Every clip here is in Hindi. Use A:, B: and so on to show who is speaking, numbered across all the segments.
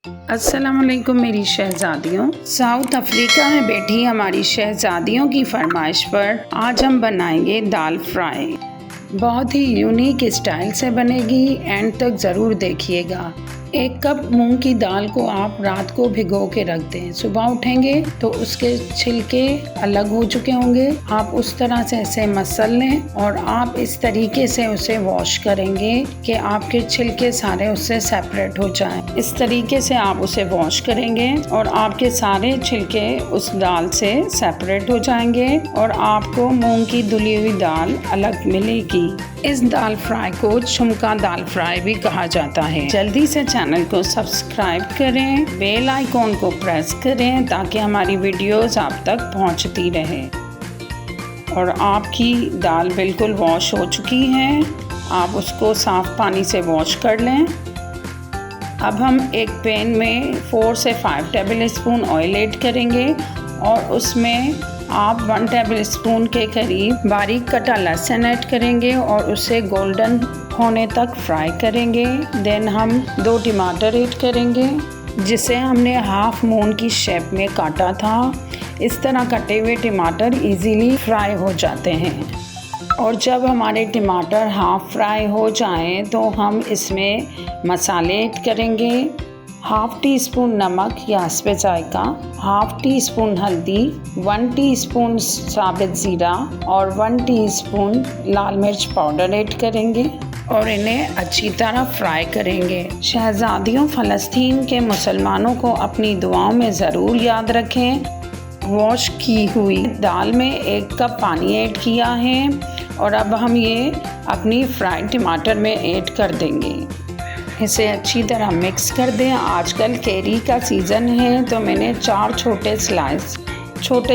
A: अस्सलाम वालेकुम मेरी शहज़ादियों। साउथ अफ्रीका में बैठी हमारी शहज़ादियों की फरमाइश पर आज हम बनाएंगे दाल फ्राई। बहुत ही यूनिक स्टाइल से बनेगी, एंड तक ज़रूर देखिएगा। 1 कप मूंग की दाल को आप रात को भिगो के रख दें। सुबह उठेंगे तो उसके छिलके अलग हो चुके होंगे। आप उस तरह से इसे मसल लें और आप इस तरीके से उसे वॉश करेंगे कि आपके छिलके सारे उससे सेपरेट हो जाएं। इस तरीके से आप उसे वॉश करेंगे और आपके सारे छिलके उस दाल से सेपरेट हो जाएंगे और आपको मूंग की धुली हुई दाल अलग मिलेगी। इस दाल फ्राई को झुमका दाल फ्राई भी कहा जाता है। जल्दी से चैनल को सब्सक्राइब करें, बेल आइकॉन को प्रेस करें ताकि हमारी वीडियोस आप तक पहुंचती रहे। और आपकी दाल बिल्कुल वॉश हो चुकी है, आप उसको साफ पानी से वॉश कर लें। अब हम एक पैन में 4 से 5 टेबल स्पून ऑयल ऐड करेंगे और उसमें आप 1 टेबल स्पून के करीब बारीक कटा लहसुन ऐड करेंगे और उसे गोल्डन होने तक फ्राई करेंगे। देन हम 2 टमाटर ऐड करेंगे जिसे हमने हाफ मून की शेप में काटा था। इस तरह कटे हुए टमाटर इजीली फ्राई हो जाते हैं। और जब हमारे टमाटर हाफ फ्राई हो जाएं तो हम इसमें मसाले ऐड करेंगे। 1/2 टीस्पून नमक या हस्बे जायका, 1/2 टीस्पून हल्दी, 1 टीस्पून साबित ज़ीरा और 1 टीस्पून लाल मिर्च पाउडर ऐड करेंगे और इन्हें अच्छी तरह फ्राई करेंगे। शहज़ादियों, फ़लस्तीन के मुसलमानों को अपनी दुआओं में ज़रूर याद रखें। वॉश की हुई दाल में 1 कप पानी ऐड किया है और अब हम ये अपनी फ्राइड टमाटर में ऐड कर देंगे। इसे अच्छी तरह मिक्स कर दें। आजकल कैरी का सीज़न है तो मैंने 4 छोटे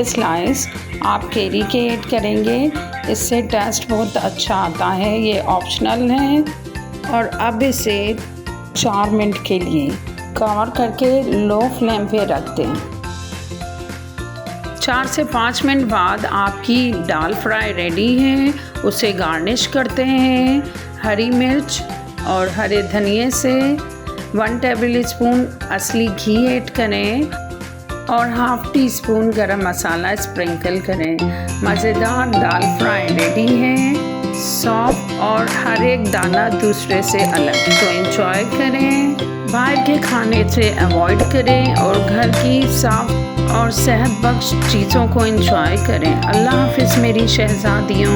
A: स्लाइस आप कैरी के ऐड करेंगे। इससे टेस्ट बहुत अच्छा आता है। ये ऑप्शनल है। और अब इसे 4 मिनट के लिए कवर करके लो फ्लेम पे रख दें। 4 से 5 मिनट बाद आपकी दाल फ्राई रेडी है। उसे गार्निश करते हैं हरी मिर्च और हरे धनिए से। 1 टेबल स्पून असली घी ऐड करें और 1/2 टीस्पून गरम मसाला स्प्रिंकल करें। मज़ेदार दाल फ्राई रेडी है। सॉफ्ट और हर एक दाना दूसरे से अलग, तो एंजॉय करें। बाहर के खाने से अवॉइड करें और घर की साफ और सेहत बख्श चीज़ों को एंजॉय करें। अल्लाह हाफिज़ मेरी शहज़ादियों।